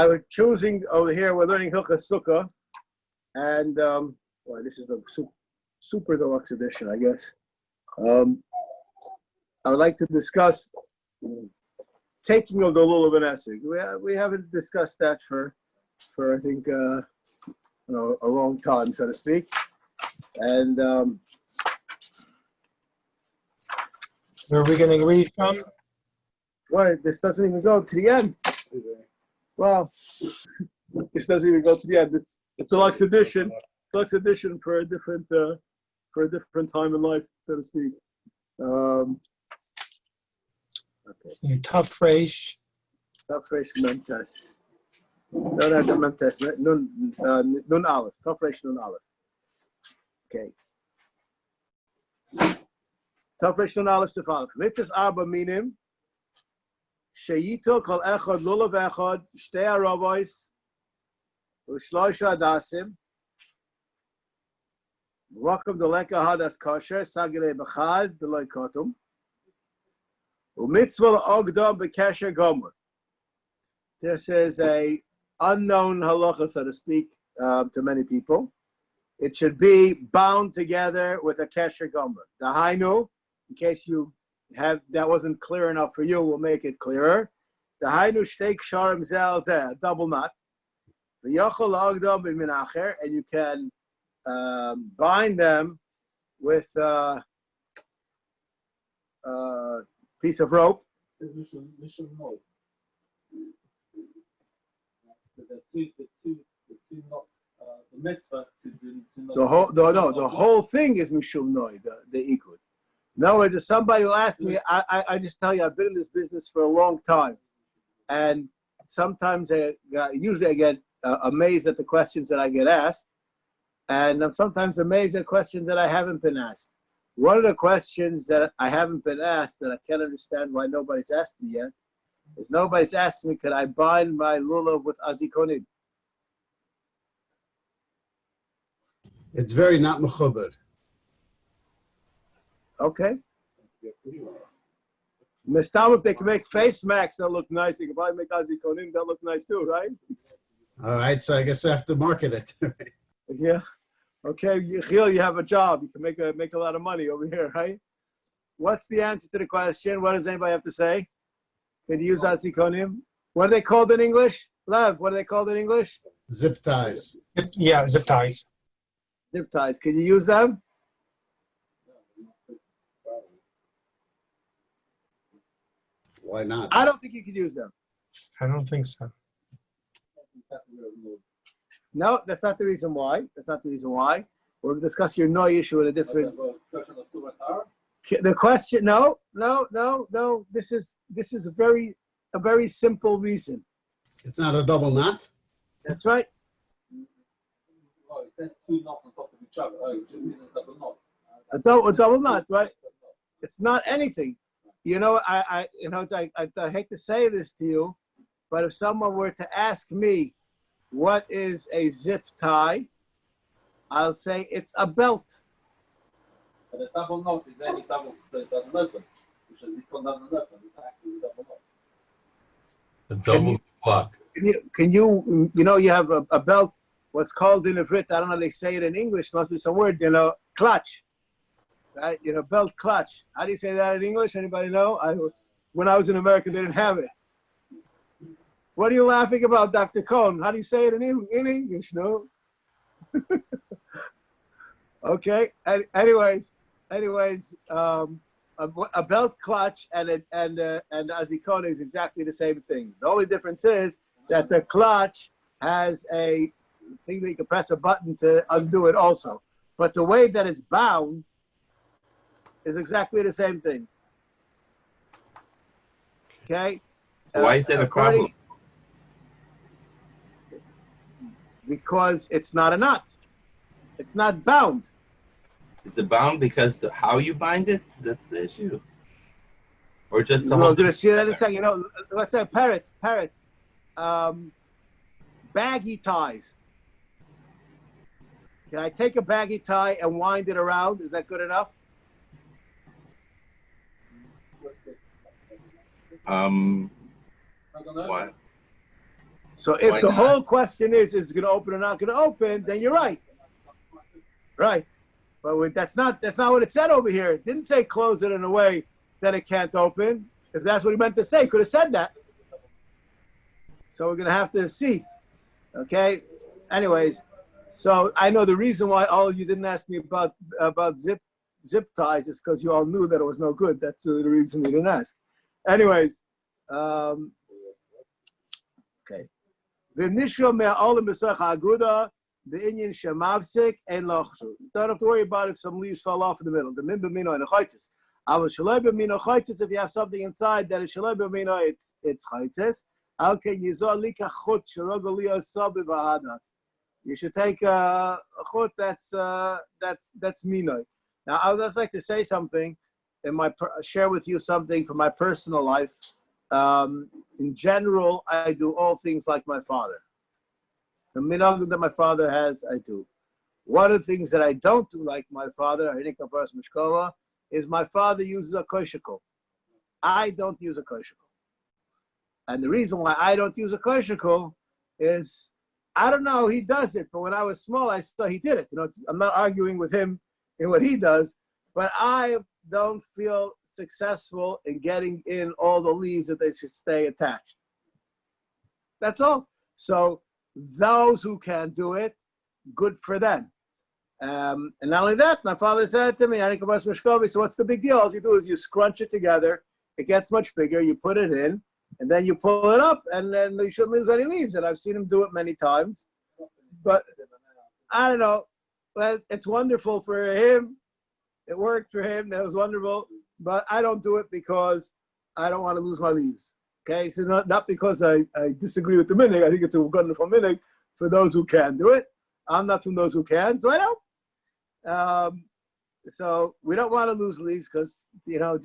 I was choosing over here. We're learning Hilchos Sukkah, and well, this is the super deluxe edition, I guess. I would like to discuss taking of the Lulav and Esrog. We haven't discussed that for I think a long time, so to speak. And where are we going to read from? Well, this doesn't even go to the end. Well, this doesn't even go to the end. It's a deluxe edition for a different time in life, so to speak. Okay. Tough Reish Memtes. No, not the Memtes. Nun Aleph. Tough Reish Nun Aleph. Okay. Tough Reish Nun Aleph Sefalef. Mitzvahs Arba Minim. Sheyito kol echad lulav echad shtei aravois u'shloisha adasim. Welcome to leka hadas kosher sagile b'chad b'loy kotum. U'mitzvah ogdom b'kesher gomer. This is a unknown halacha, so to speak, to many people. It should be bound together with a kesher gomer. Dahainu, in case you that wasn't clear enough for you, we'll make it clearer. Dahainu shtei ksharim zeh zeh, a double knot. V'yochel ogdom b'minacher, and you can bind them with a piece of rope. The whole thing is mishum noi, the ikud. In other words, if somebody will ask me, I just tell you, I've been in this business for a long time, and sometimes usually I get amazed at the questions that I get asked, and I'm sometimes amazed at questions that I haven't been asked. One of the questions that I haven't been asked that I can't understand why nobody's asked me yet is nobody's asked me, could I bind my lulav with azikonim? It's very not mechuber. Okay. Mistam, if they can make face masks that look nice, they can probably make azikonim that look nice too, right? All right, so I guess we have to market it. Yeah. Okay, Yechiel, you have a job. You can make a lot of money over here, right? What's the answer to the question? What does anybody have to say? Can you use azikonim? What are they called in English? Lev, what are they called in English? Zip ties. Yeah, zip ties. Zip ties. Can you use them? Why not? I don't think you can use them. I don't think so. No, that's not the reason why. That's not the reason why. We'll discuss your no issue in a different. The question, no. This is a very simple reason. It's not a double knot. That's right. Oh, it says two knots on top of each other. Oh, it just means a double knot. A double knot, right? It's not anything. You know, I hate to say this to you, but if someone were to ask me, what is a zip tie? I'll say it's a belt. But a double knot is any double, so it doesn't open. Which is it doesn't open. It's actually a double knot. A double clock. Can you you have a belt, what's called in Ivrit, I don't know how they say it in English, must be some word, clutch. Right? Belt clutch. How do you say that in English? Anybody know? When I was in America, they didn't have it. What are you laughing about, Dr. Cohn? How do you say it in English? No. Okay. Anyways, a belt clutch and azikon is exactly the same thing. The only difference is that the clutch has a thing that you can press a button to undo it also. But the way that it's bound is exactly the same thing. Okay? Why is that a problem? Because it's not a knot. It's not bound. Is it bound because how you bind it? That's the issue. Or just the We're whole going to see that in a second. Let's say parrots. Baggy ties. Can I take a baggy tie and wind it around? Is that good enough? Why? So if Why the not? whole question is it going to open or not going to open, then you're right. Right. But that's not what it said over here. It didn't say close it in a way that it can't open. If that's what he meant to say, could have said that. So we're going to have to see. Okay? Anyways, so I know the reason why all of you didn't ask me about zip ties is because you all knew that it was no good. That's really the reason you didn't ask. Anyways, okay. V'nishro me'olim b'sach ha'aguda v'inyin shemavsik ein lochshu. Don't have to worry about if some leaves fell off in the middle. The min b'mino and a chaytis. Our shalei b'mino chaytis, if you have something inside that is shalei b'mino, it's chaytis. Okay, yizor lika chut sh'rogo liyo sobi v'hadas. You should take a chut that's minoi. Now, I would just like to say something, share with you something from my personal life. In general, I do all things like my father. The minhag that my father has, I do. One of the things that I don't do like my father, is my father uses a kosheklach. I don't use a kosheklach. And the reason why I don't use a kosheklach is, I don't know how he does it, but when I was small, I saw he did it. I'm not arguing with him in what he does, but I don't feel successful in getting in all the leaves that they should stay attached. That's all. So those who can do it, good for them. And not only that, my father said to me, so what's the big deal? All you do is you scrunch it together, it gets much bigger, you put it in, and then you pull it up, and then you shouldn't lose any leaves. And I've seen him do it many times. But I don't know. Well, it's wonderful for him. It worked for him. That was wonderful. But I don't do it because I don't want to lose my leaves. Okay? So not because I disagree with the minhag. I think it's a wonderful minhag for those who can do it. I'm not from those who can, so I don't. So we don't want to lose leaves because,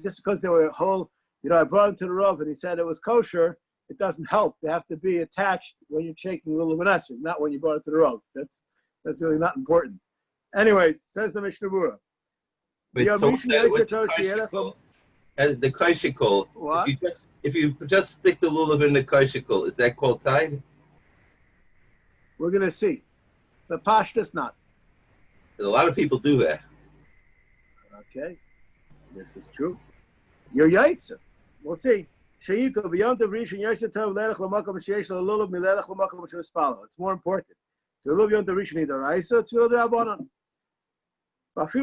just because they were whole, I brought them to the Rav and he said it was kosher, it doesn't help. They have to be attached when you're shaking Lulav and Esrog, not when you brought it to the Rav. That's really not important. Anyways, says the Mishnah Berurah. Wait, so with the kosheklach, What? if you just stick the lulav in the kosheklach, is that called tied? We're going to see. The pashtus not. A lot of people do that. Okay. This is true. You're yaitzer. We'll see. It's more important. If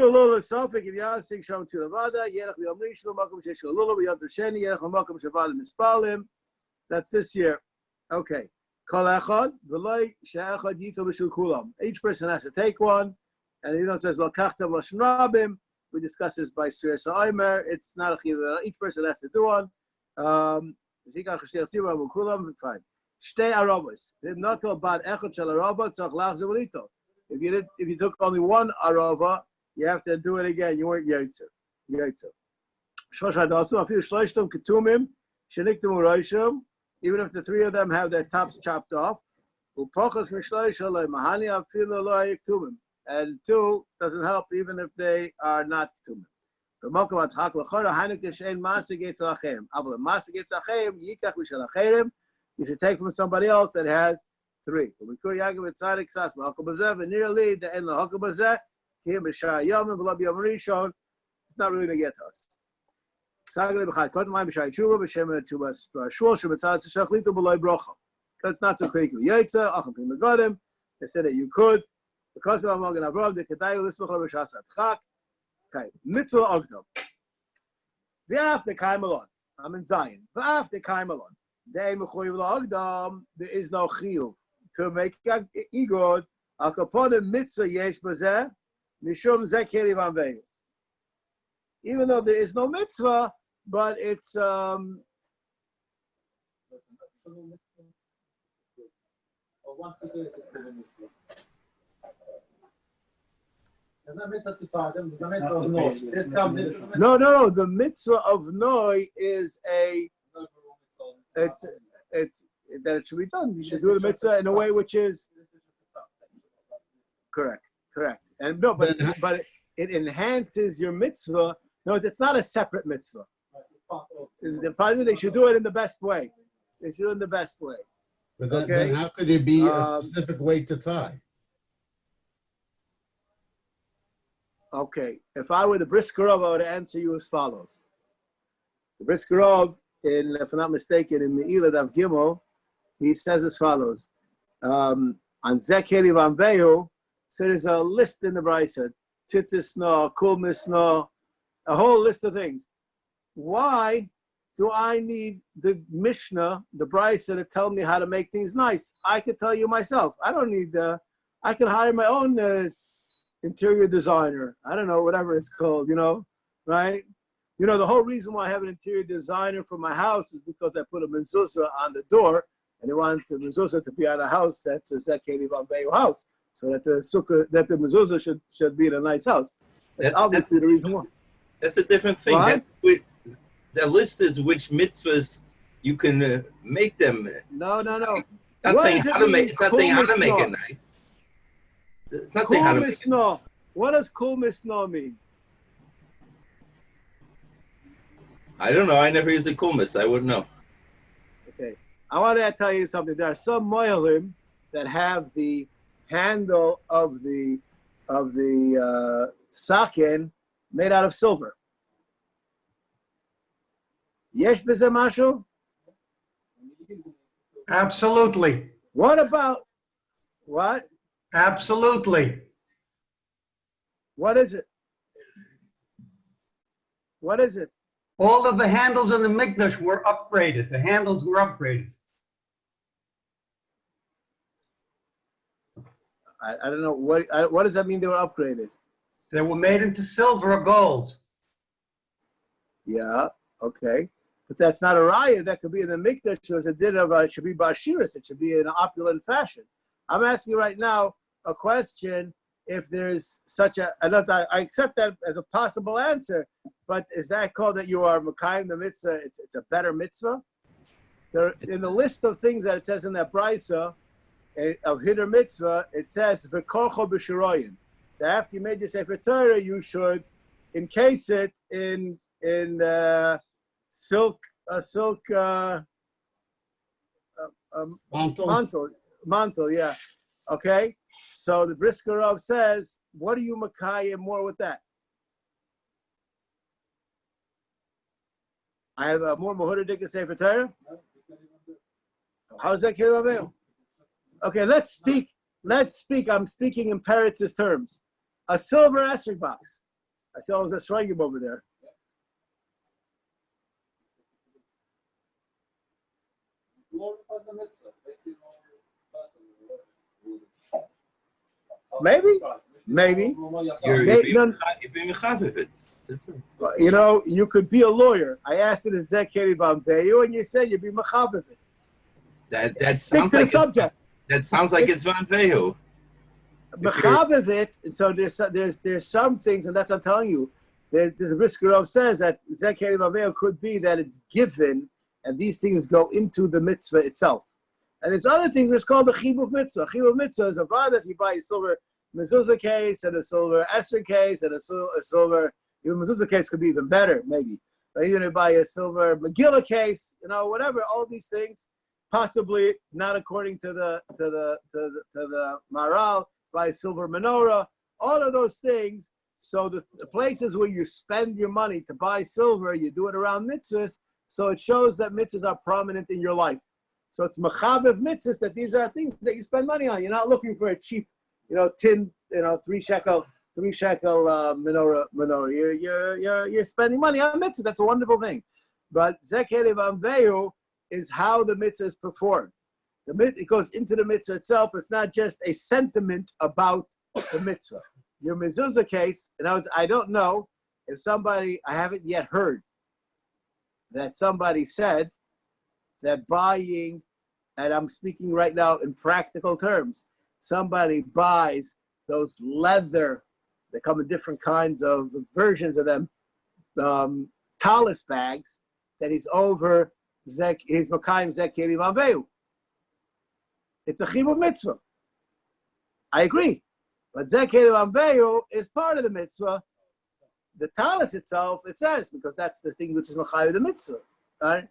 you ask Sham to Levada, Yerach Yom Rishon, Makom Shesh Lulav, Yom Sheni, Yerach Makom Shaval Mispalim. That's this year. Okay. Kol Echad, V'loi She'echad Yito B'Shul Kulam. Each person has to take one, and he says Lokachta V'Lashon Rabim. We discuss this by Sir Sa'aymer. It's not a chiyuv. Each person has to do one. Fine. Shtei arobos. Not bad echad shel arobot tzach lachzor v'lito. If you took only one arova, you have to do it again. You weren't yaitzer. Shosh hadasu afilu shloshtom ketumim sheniktum u'roishim. Even if the three of them have their tops chopped off, u'pochas mishloish olay mahani afilu lo hayiktumim. And two doesn't help even if they are not ketumim. You should take from somebody else that has three. It's not really going to get to us. It's not so quick. They said that you could. Because of Amogan Avrohom, the Kedayu Lismachal B'Shasat Chak. Okay, Mitzvah Ogdom. V'after Kaimalon. I'm in Zion. V'after Kaimalon. They Mechuyev Ogdom. There is no chiyuv to make igod. Al Kaponim Mitzvah Yesh Bazeh. Mishum Zeh Keli Vanvei. Even though there is no mitzvah, but it's once you do it, it's a mitzvah. There's no mitzvah to tie them. There's no mitzvah of noi. This comes into the mitzvah. No. The mitzvah of noi is it's that it should be done. You should do the mitzvah in a way which is correct. And no, but it enhances your mitzvah. No, it's not a separate mitzvah. The problem is they should do it in the best way. They should do it in the best way. But then, Okay. then how could there be a Um, specific way to tie? Okay, if I were the Briskerov, I would answer you as follows. The Briskerov, if I'm not mistaken, in Me'ila Dav Gimel, he says as follows. On Zekeli Van Vehu, so there's a list in the Brisa, Tzitzis no, Kulmis no, a whole list of things. Why do I need the Mishnah, the Brisa, to tell me how to make things nice? I could tell you myself. I don't need, I could hire my own interior designer. I don't know, whatever it's called, right? The whole reason why I have an interior designer for my house is because I put a mezuzah on the door, and they want the mezuzah to be on a house that's a Zekeli Van Vehu house, so that the sukkah, that the mezuzah should be in a nice house. That's obviously the reason why. That's a different thing. What? The list is which mitzvahs you can make them. No. Not What saying does it how to mean, make. It's not saying how to make kulmis it nice. It's not saying how to make it no. nice. What does kulmis no mean? I don't know. I never used the kulmis. I wouldn't know. Okay, I want to tell you something. There are some moyalim that have the handle of the sakin made out of silver. Yesh b'zeh mashu? Absolutely. What about what? Absolutely. What is it? What is it? All of the handles in the Mikdash were upgraded. The handles were upgraded. I don't know what does that mean. They were upgraded. They were made into silver or gold. Yeah, okay, but that's not a raya. That could be in the mikdash as it did of it should be bashiris. It should be in an opulent fashion. I'm asking you right now a question. If there's such a, I accept that as a possible answer, but is that called that you are Mekayim the mitzvah? It's a better mitzvah. There in the list of things that it says in that brisa of Hider mitzvah, it says v'korcho b'shiroyin. That after you made your sefer Torah, you should encase it in silk mantle. Yeah, okay. So the Briskerov says, what do you Makayim more with that? I have a more Mahuddik Sefer Torah? How's that Kilavim? Okay, let's speak. I'm speaking in Peretz's terms. A silver asterisk box. I saw there's a Shragim over there. Maybe. You're being mechaviv it. You could be a lawyer. I asked it in Zekeli Bambeyu, and you said you'd be mechaviv it. That Stick sounds to like the subject. That sounds like it's Van Vehu. Mechaviv it. So there's some things, and that's what I'm telling you. There's a Briskerov says that Zekeli Bambeyu could be that it's given, and these things go into the mitzvah itself. And there's other things that's called the chibuv mitzvah. Chibuv mitzvah is a vada if you buy a silver mezuzah case and a silver Esther case and a silver, even mezuzah case could be even better, maybe. But you're going to buy a silver Megillah case, whatever, all these things, possibly not according to the Maral, buy a silver menorah, all of those things. So the places where you spend your money to buy silver, you do it around mitzvahs, so it shows that mitzvahs are prominent in your life. So it's mechabev mitzvahs that these are things that you spend money on. You're not looking for a cheap, tin, 3 shekel menorah. You're spending money on mitzvahs. That's a wonderful thing. But Zekeli Vamvehu is how the mitzvah is performed. It goes into the mitzvah itself. It's not just a sentiment about the mitzvah. Your mezuzah case, I don't know if somebody, I haven't yet heard that somebody said that buying, and I'm speaking right now in practical terms, somebody buys those leather, they come in different kinds of versions of them, talis bags, that he's over, he's Makayim Zekeli Vamvehu. It's a chibur mitzvah. I agree. But Zekeli Vamvehu is part of the mitzvah. The talis itself, it says, because that's the thing which is Makayim the mitzvah, right?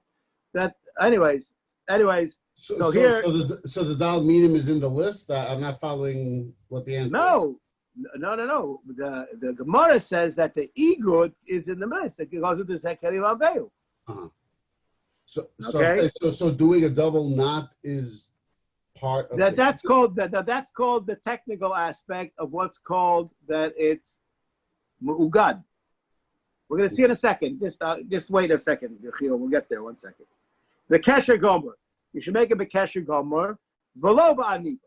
That anyways, So here- so the Dal Minim is in the list. I'm not following what the answer is. No. The Gemara says that the igud is in the mess. It goes into Zekeri Vaveyu. Okay. So doing a double knot is part of That's called the technical aspect of what's called that it's mu'ugad. We're going to see in a second. Just wait a second, Yechiel. We'll get there. 1 second. The kesher gomer. You should make a bekesher gomer below ba'aniva,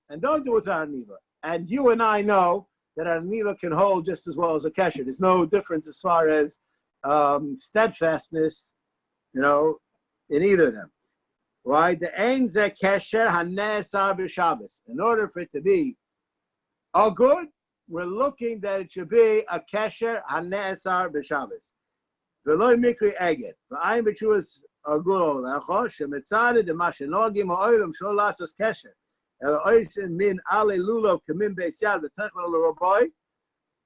and don't do it with aniva. And you and I know that aniva can hold just as well as a kesher. There's no difference as far as steadfastness, in either of them. Right? The ein ze kesher hanesar b'Shabbos. In order for it to be all good, we're looking that it should be a kesher hanesar b'Shabbos. V'loy mikri eged. V'ayin b'chuas agul lecho shemitzad de mashenogim ha'olam shol lasos kesher. El oisin min ale lulav kamin beisyad v'techon l'roboy.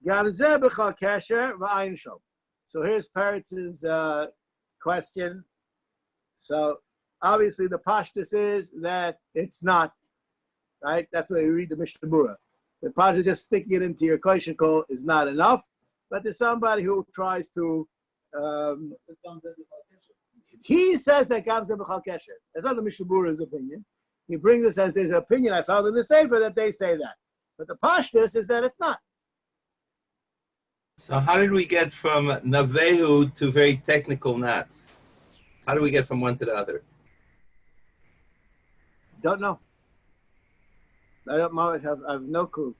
Gam zeh b'chal kesher v'ayin shom. So here's Peretz's question. So obviously the pashtus is that it's not, right? That's why we read the Mishnah Berurah. The pashtus just sticking it into your kosheklach is not enough, but there's somebody who tries to, he says that gam zeh b'chal kesher. That's not the Mishnah Berurah's opinion. He brings us as there's an opinion I found in the Sefer that they say that. But the pashtus is that it's not. So how did we get from Navehu to very technical knots? How do we get from one to the other? Don't know. I don't know. I have no clue.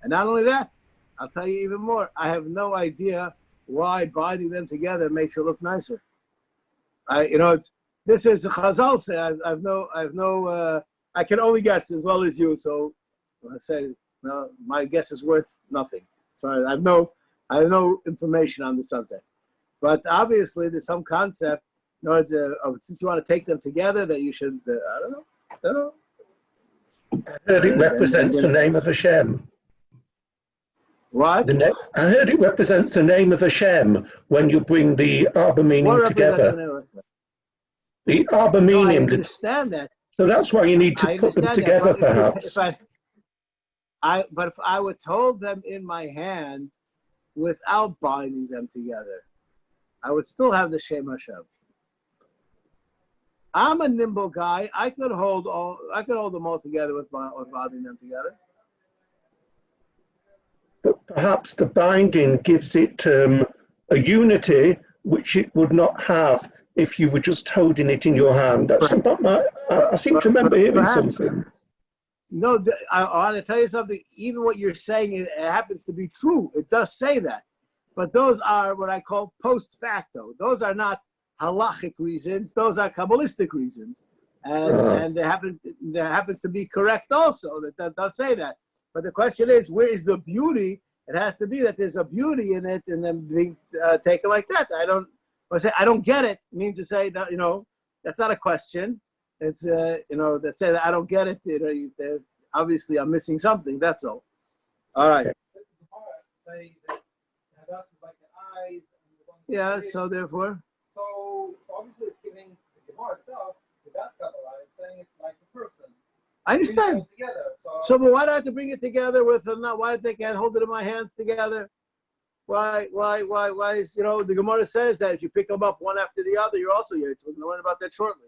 And not only that, I'll tell you even more. I have no idea why binding them together makes it look nicer. This is Chazal say. I can only guess as well as you. So I say, no, my guess is worth nothing. Sorry, I have no information on the subject. But obviously, there's some concept. Since you want to take them together, that you should. I don't know. I heard it represents the name of Hashem. What? I heard it represents the name of Hashem when you bring the Arba meaning together. The Arba meaning. I understand that. So that's why you need to put them together, perhaps. But if I would hold them in my hand without binding them together, I would still have the Shem Hashem. I'm a nimble guy. I could hold them all together with binding them together. But perhaps the binding gives it a unity which it would not have if you were just holding it in your hand. That's about I seem to remember hearing something. No, I want to tell you something. Even what you're saying, it happens to be true. It does say that. But those are what I call post facto. Those are not halachic reasons. Those are Kabbalistic reasons. And there happens to be correct also. That does say that. But the question is, where is the beauty? It has to be that there's a beauty in it and then being taken like that. I don't get it means to say that, that's not a question. It's, that say that I don't get it. Obviously, I'm missing something. That's all. All right. Yeah, so therefore. So obviously it's giving the Gemara itself, without Kabbalah, it's saying it's like the person. I understand. Together, but why do I have to bring it together with them? Why they can't hold it in my hands together? Why is, the Gemara says that if you pick them up one after the other, you're also Yaitz. We're going to learn about that shortly.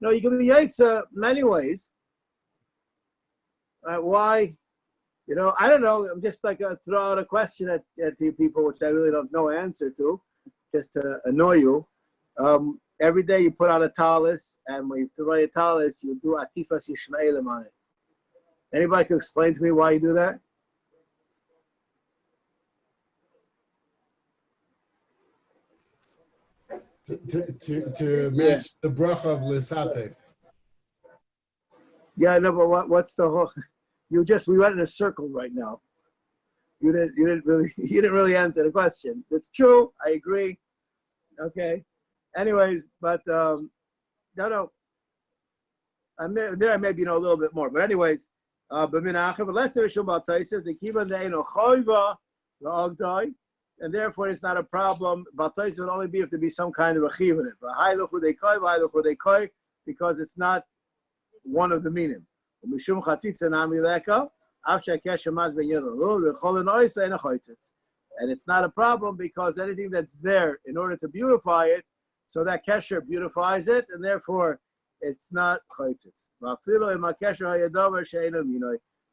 You can be Yaitz many ways. Why? I don't know. I'm just throw out a question at you people, which I really don't know an answer to, just to annoy you. Every day you put on a talis, and when you throw a talis, you do atifas yishmaelim on it. Anybody can explain to me why you do that? To match the bracha of Lisate. Yeah, no, but what's the whole? We went in a circle right now. You didn't really answer the question. It's true. I agree. Okay. Anyways, but no. I maybe know a little bit more, but anyways, but less there is about Taisa. The kivan they no choiva the ogdai, and therefore it's not a problem. But Taisa would only be if there be some kind of a chiv in it. But because it's not one of the minim. Mishum chatzitza nami leka, af she'kesher maz ben yedolu, v'chol enoisa ena choitzitz. And it's not a problem because anything that's there in order to beautify it, so that kesher beautifies it, and therefore it's not choitzitz.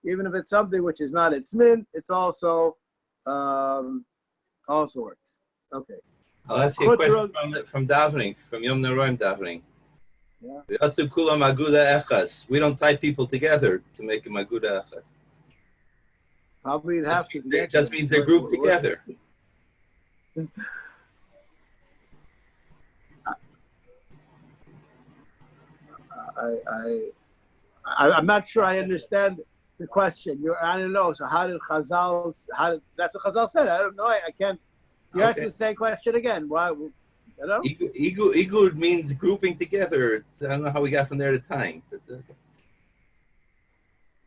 Even if it's something which is not its min, it's also works. Okay. I'll ask you a question from davening, from Yom Noraim davening. Yeah. We don't tie people together to make a maguda echas. Probably you'd have to. It just means they're grouped together. I'm not sure I understand the question. I don't know. So how did Chazal? That's what Chazal said. I don't know. I can't. You're asking the same question again. Why? You know? Igud means grouping together. I don't know how we got from there to tying.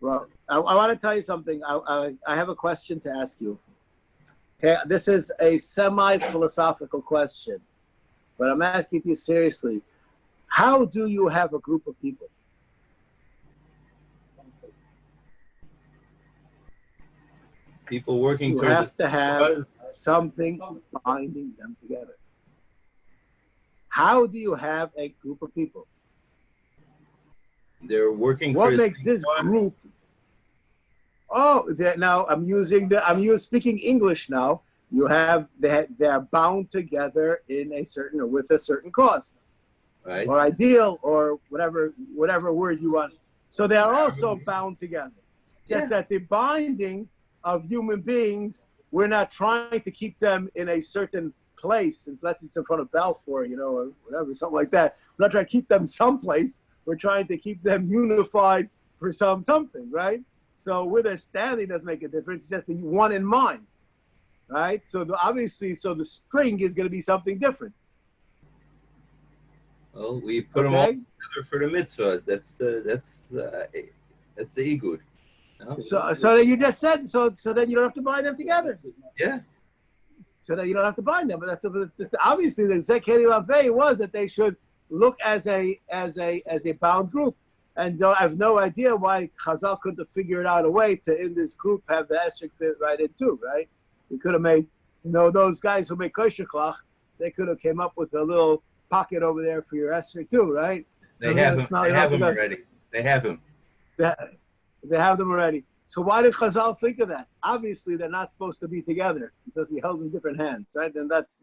Well, I want to tell you something. I have a question to ask you. Okay, this is a semi-philosophical question, but I'm asking you seriously. How do you have a group of people? People working you towards have to have something binding them together. How do you have a group of people? They're working. What makes this group? Oh, now I'm speaking English now. You have they're bound together in with a certain cause, right? Or ideal, or whatever word you want. So they are also bound together. Just that the binding of human beings, we're not trying to keep them in a certain place, unless it's in front of Balfour, or whatever, something like that. We're not trying to keep them someplace. We're trying to keep them unified for something, right? So where they're standing doesn't make a difference. It's just the one in mind, right? So obviously, the string is going to be something different. Well, we put them all together for the mitzvah. That's the igud. No? So then you just said so then you don't have to bind them together. Yeah. So that you don't have to bind them. But that's obviously the Zekeli Lavei was that they should look as a bound group. And I have no idea why Chazal couldn't have figured out a way to, in this group, have the esrog fit right in too, right? We could have made, those guys who make kosheklach, they could have came up with a little pocket over there for your esrog too, right? They have him already. They have him. They have them already. So why did Chazal think of that? Obviously, they're not supposed to be together. It's supposed to be held in different hands, right? And that's,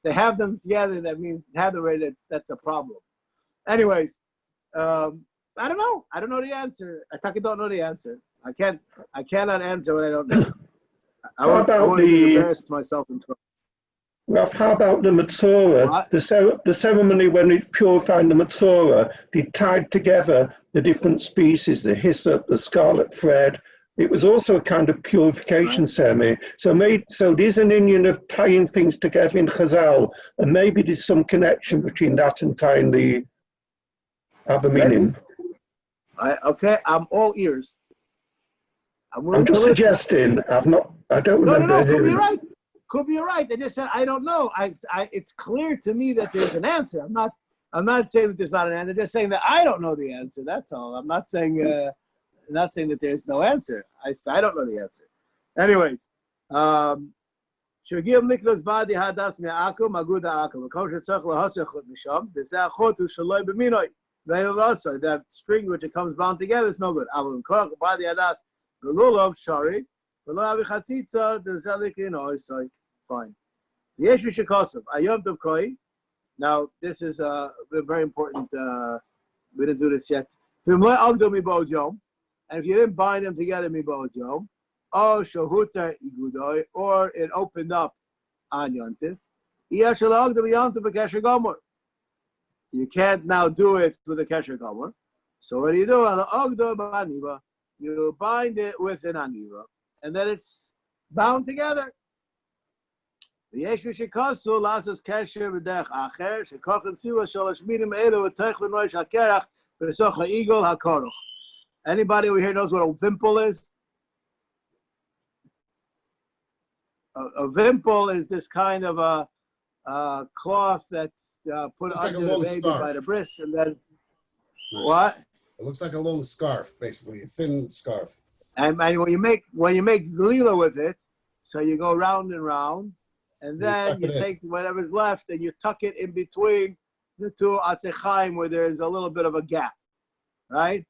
they have them together. That means have them already. That's a problem. Anyways, I don't know. I don't know the answer. I don't know the answer. I cannot answer what I don't know. I won't embarrass myself in trouble. Rav, how about the Matzorah? The ceremony when it purified the Matzorah, they tied together the different species, the hyssop, the scarlet thread. It was also a kind of purification ceremony. So there's an union of tying things together in Chazal, and maybe there's some connection between that and tying the Abaminim. Okay, I'm all ears. I'm just suggesting. I don't remember. No, could be right. Could be right. They just said I don't know. It's clear to me that there's an answer. I'm not saying that there's not an answer. I'm just saying that I don't know the answer. That's all. I'm not saying that there's no answer. I don't know the answer. Anyways, Shagiyam Niklas Badi Hadas Me'akum Aguda Akum. That string which it comes bound together is no good. Badi Hadas the Lulav Shari. Fine. Now, this is a very important, we didn't do this yet. And if you didn't bind them together, or it opened up on Yontif, you can't now do it with a Kesher Gomer. So what do? You bind it with an aniva, and then it's bound together. There's anybody over here knows what a vimple is? A vimple is this kind of a cloth that's put under the baby by the breast, and then what? It looks like a long scarf, basically, a thin scarf. And when you make glila with it, so you go round and round, and then you take whatever's left and you tuck it in between the two atzechaim where there's a little bit of a gap, right?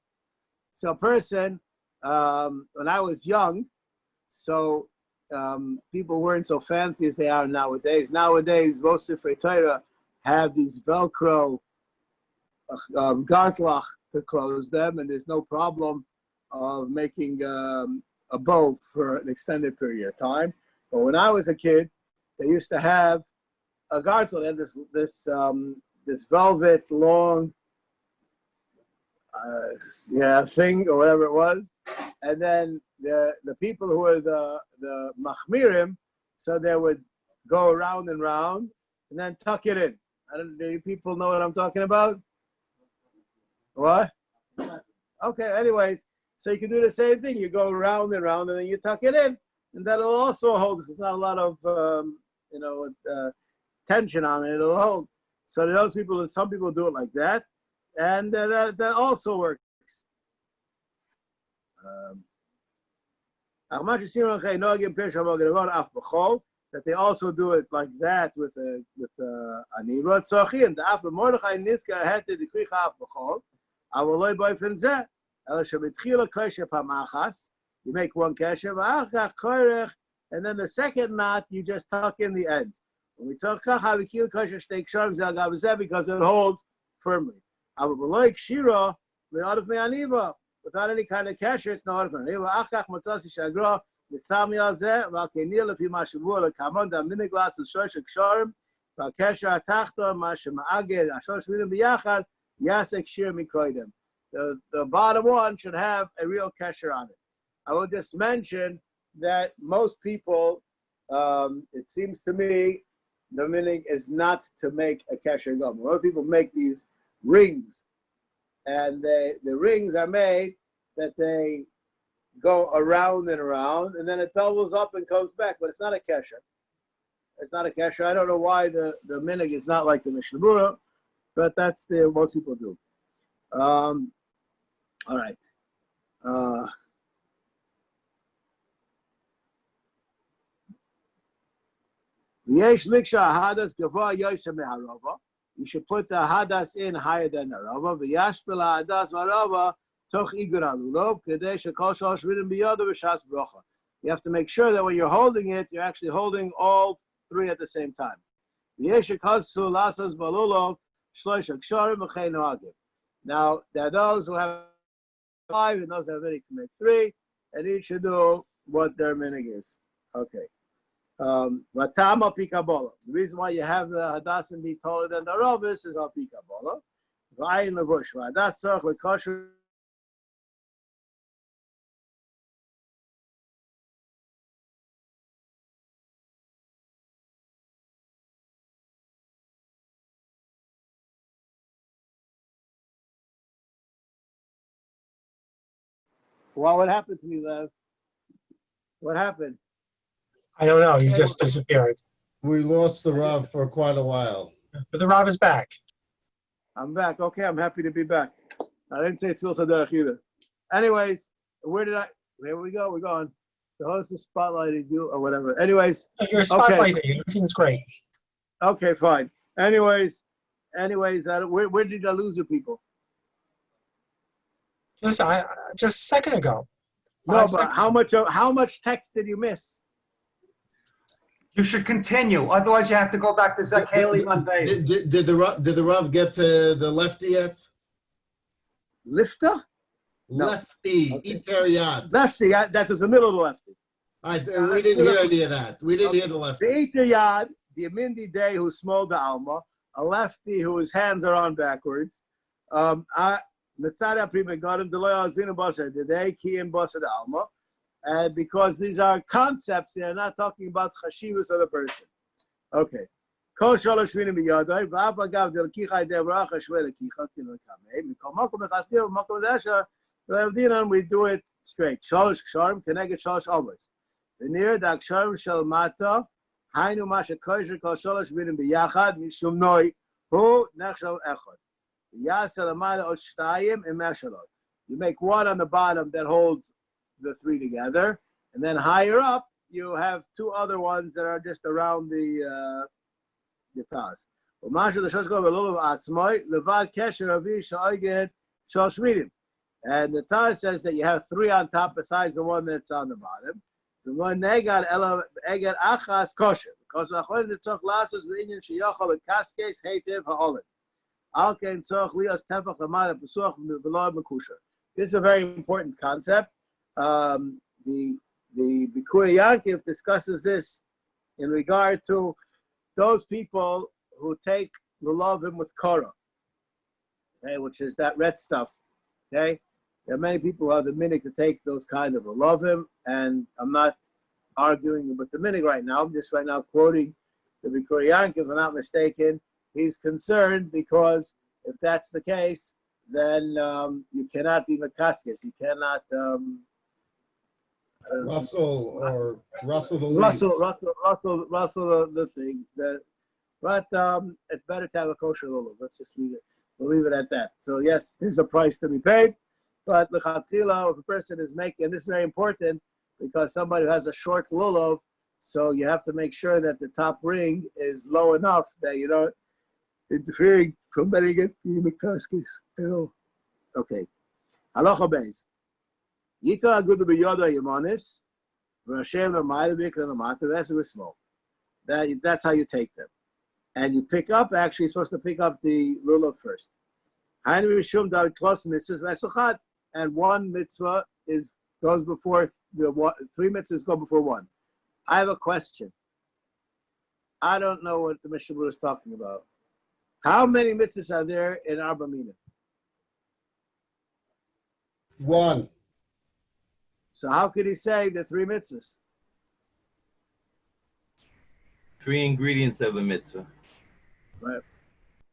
So a person, when I was young, so people weren't so fancy as they are nowadays. Nowadays, most of Torah have these Velcro kosheklach to close them, and there's no problem of making a bow for an extended period of time. But when I was a kid, they used to have a gartel and this velvet long thing or whatever it was, and then the people who were the machmirim, so they would go around and round and then tuck it in. Do you people know what I'm talking about? What? Okay, anyways, so you can do the same thing. You go round and round and then you tuck it in, and that'll also hold. There's not a lot of tension on it. It'll hold. So those people, some people do it like that, and that also works. That they also do it like that with aniva tzochi, and the Abba Mordechai Nizkar had to decree af b'chol. Avaloi boyfen zeh el shebitchila kosher pamachas. You make one kesher v'achach korech, and then the second knot you just tuck in the ends. When we talk havikil kosher shtei ksharim zel gavzeh because it holds firmly. Avaloi kshira le'adif me'aniva without any kind of kesher, it's not adif me'aniva. Achach matzasi shagra. L'sami al zeh v'alkenir lefi ma shavua lekamon da miniglas l'shosh ksharim v'alkesher atachta ma shema'aged ashosh minim b'yachad yasek shir mikoidem. The bottom one should have a real kesher on it. I will just mention that most people, it seems to me, the minig is not to make a kesher gum. A lot of people make these rings, and the rings are made that they go around and around, and then it doubles up and comes back, but it's not a kesher. It's not a kesher. I don't know why the minig is not like the Mishnah Berurah, but that's the most people do. All right. You should put the hadas in higher than the rava. You have to make sure that when you're holding it, you're actually holding all three at the same time. Now, there are those who have 5 and those who have any commit 3, and each should do what their minig is. Okay. The reason why you have the hadasim be taller than the ravis is al pikabola. What happened to me, Lev? What happened? I don't know. You just disappeared. We lost the Rav for quite a while. But the Rav is back. I'm back. Okay, I'm happy to be back. I didn't say Tzul Saderach either. Anyways, there we go. We're going. The host is spotlighted you or whatever. Anyways. You're spotlighted. Your looking's great. Okay, fine. Anyways, where did I lose you people? Just a second ago. No, but how much text did you miss? You should continue. Otherwise, you have to go back to Zakeli Monday. Did the Rav get to the lefty yet? Lifter? No. Lefty. Okay. Iteriyad. Lefty. That is the middle of the lefty. We didn't hear any of that. We didn't hear the lefty. The Iteriyad, the Amindi Day who smoked the Alma, a lefty whose hands are on backwards. Mitzada Prima Garden Deloya Zina Basa today, Kian Basa the Alma. And because these are concepts, they are not talking about chashivas of the person. Okay. Kol shalosh minim biyadai, v'ava gav del kichai devracha shvei lekicha kilo kamei. Mikol makom echastir, makom dasha, v'lavdinan, we do it straight. Shalosh ksharim, keneged shalosh always. V'nir da ksharim shel mata, hainu masha kosher kol shalosh minim biyachad, mishum noi, hu nechshal echad. V'yasa lamada ot shtayim, emer shalot. You make one on the bottom that holds the three together, and then higher up you have two other ones that are just around the taz. And the Taz says that you have three on top besides the one that's on the bottom. The one negad eged achas kosher. Because the achon tzach lasos b'inyan sheyachol kaskes heitiv ha'olin. Al ken tzach lios tefach lamad pesuach v'lo mekusher. This is a very important concept. The Bikurim Yankiv discusses this in regard to those people who take Lulavim with Korah, okay, which is that red stuff. Okay, there are many people who have the minhag to take those kind of Lulavim, and I'm not arguing with the minhag right now. I'm just right now quoting the Bikurim Yankiv. If I'm not mistaken, he's concerned because if that's the case, then you cannot be mekaskes. You cannot. Russell the lead. Russell the thing. But it's better to have a kosher lulav. Let's just leave it. We'll leave it at that. So yes, there's a price to be paid, but l'chatchila, if a person is making, and this is very important because somebody who has a short lulav, so you have to make sure that the top ring is low enough that you're not interfering from letting it be mekaskes. Okay. Halacha beis. Yita agudu b'yoda yamanis, v'Hashem l'mayla b'ikra l'mata v'esek v'smol. That's how you take them. And you pick up, actually, you're supposed to pick up the lulav first. And one mitzvah goes before, three mitzvahs go before one. I have a question. I don't know what the Mishnah Berurah is talking about. How many mitzvahs are there in Arba Minim? One. So how could he say the three mitzvahs? Three ingredients of the mitzvah.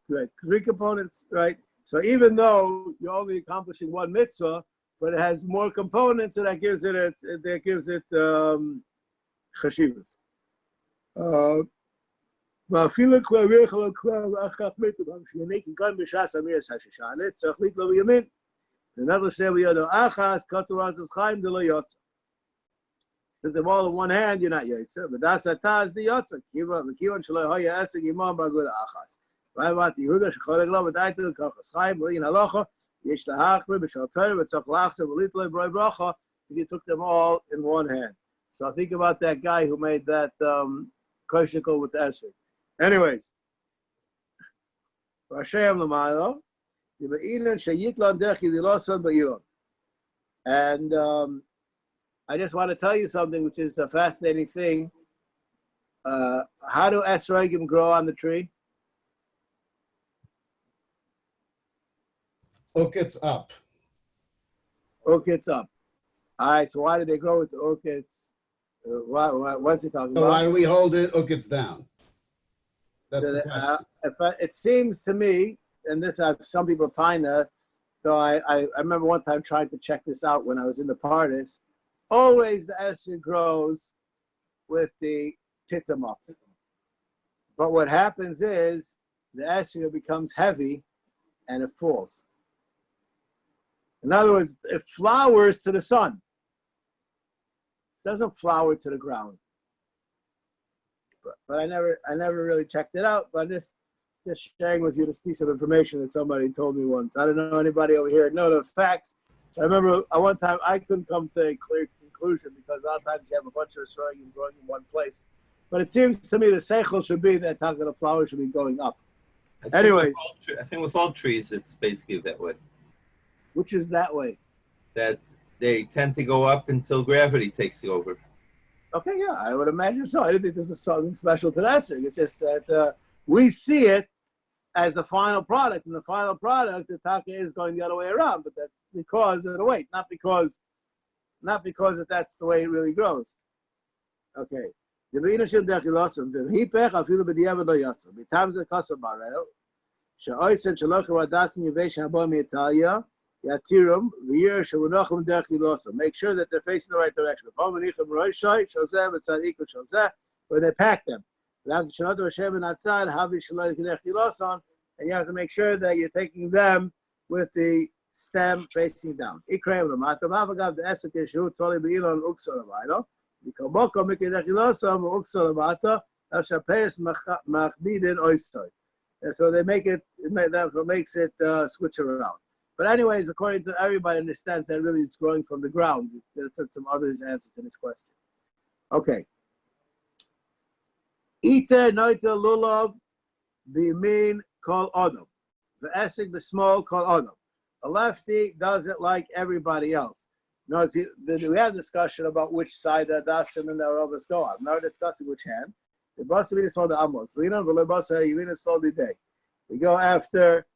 Right. Three components, right? So even though you're only accomplishing one mitzvah, but it has more components, so that gives it chashivas. Took them all in one hand, you're not yotzer. But that's a taz the yotzer. Kiva shaloi hoya esek imam bagud achas. Vayvat Yehuda shecholek lo v'daitu kachas chaim v'lin halacha yesh lahachmer b'shal Torah v'tzach lachzer v'litloi b'roi bracha. If you took them all in one hand. So think about that guy who made that kosheklach with the esrog. Anyways, Hashem l'maylo yibainan sheyitlan derech yidiloson ba'ilon. And I just want to tell you something, which is a fascinating thing. How do esrogim grow on the tree? Ukits up. Ukits up. All right, so why do they grow with the ukits? What's he talking So about? why do we hold it? Ukits down. That's the question. It seems to me, and this some people kinda, so I remember one time trying to check this out when I was in the Pardes. Always the esrog grows with the pitum up. But what happens is the esrog becomes heavy and it falls. In other words, it flowers to the sun. It doesn't flower to the ground. But I never really checked it out. But just sharing with you this piece of information that somebody told me once. I don't know anybody over here know the facts. I remember at one time I couldn't come to a clear conclusion because a lot of times you have a bunch of esrogim growing in one place. But it seems to me the seichel should be that the flower should be going up. Anyways, I think with all trees it's basically that way. Which is that way? That they tend to go up until gravity takes over. Okay, yeah, I would imagine so. I didn't think there's something special to that thing. It's just that we see it as the final product, and the final product, the taka is going the other way around. But that's because of the weight, not because that's the way it really grows. Okay. Make sure that they're facing the right direction. When they pack them. And you have to make sure that you're taking them with the stem facing down. Ikrem lamata mavagav the esek yeshu toli beilon uksa lamailo. Dikamoko mikidachilosa uksa lamata ashaperes machbidin oistoy. And so they make it. That's what makes it switch around. But anyways, according to everybody understands that really it's growing from the ground. There's some others answer to this question. Okay. Iter noita lulav b'yamin kol odom. The esek the small kol odom. A lefty does it like everybody else. No, we had a discussion about which side the dasim and the ravas go on. Now we're discussing which hand. The basim is for the amos. Lina v'le basa yivin is for the day. We go after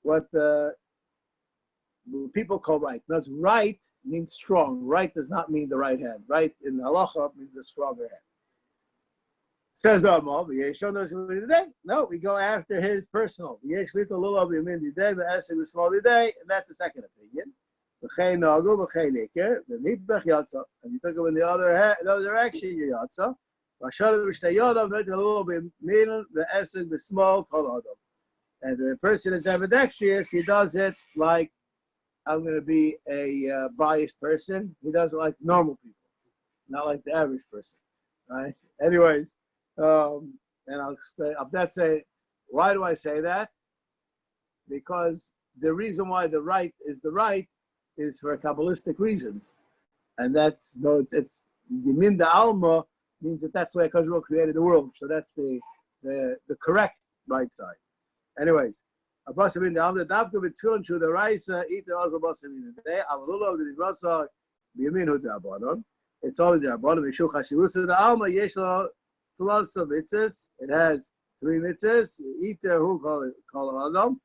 what the people call right. Now, right means strong. Right does not mean the right hand. Right in halacha means the stronger hand. Says the Amal, no, we go after his personal. And that's the second opinion. And you took him in the other direction, you yatsa. And when a person is ambidextrous, he does it like, I'm going to be a biased person. He does it like normal people, not like the average person, right? Anyways, and I'll explain. Why do I say that? Because the reason why the right is for Kabbalistic reasons, and it's Yimin da Alma means that's why HaKadosh Baruch Hu created the world. So that's the correct right side. Anyways, Abasim in the Alma Davka v'Tfilin Shu the Raisa Iter also Abasim in the day Avalulav the Nibrasa B'Yamin Hu D'Abanon. It's all the D'Abanon Mishu Chashivus the Alma Yeshla. Plus of mitzvahs, it has 3 mitzvahs. Eater who call Adam.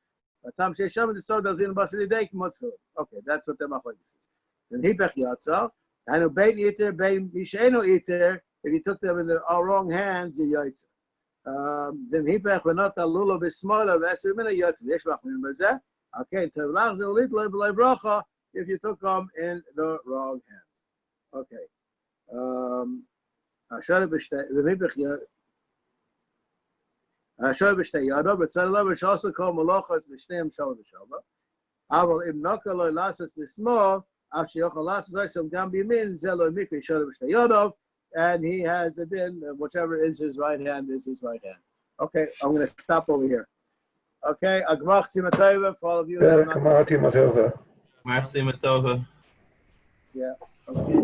Tam Shesham the so does in Basili Day Motfil. Okay, that's what the machlokes is. Then he pech yatsa, and who bein eater, bein misheno eater. If you took them in the wrong hands, you yatsa. Then he pech not a lulav bismala v'esri mina yatsa. Yeshmach min bazeh. Okay, tevlach zelit le'b'lei bracha. If you took them in the wrong hands. Okay. Ashar b'shtei yado, but tzarlah b'shasa kol malachas b'shneim shalom b'shalva. Aval im naka lo lasas b'small, af sheyochal lasas oisam gam b'yamin zelo mikri shara b'shtei yado, and he has a din, whichever is his right hand is his right hand. Okay, I'm going to stop over here. Okay, agmach simatova for all of you. Kamati Matova. Merci, Matova. Yeah. Okay.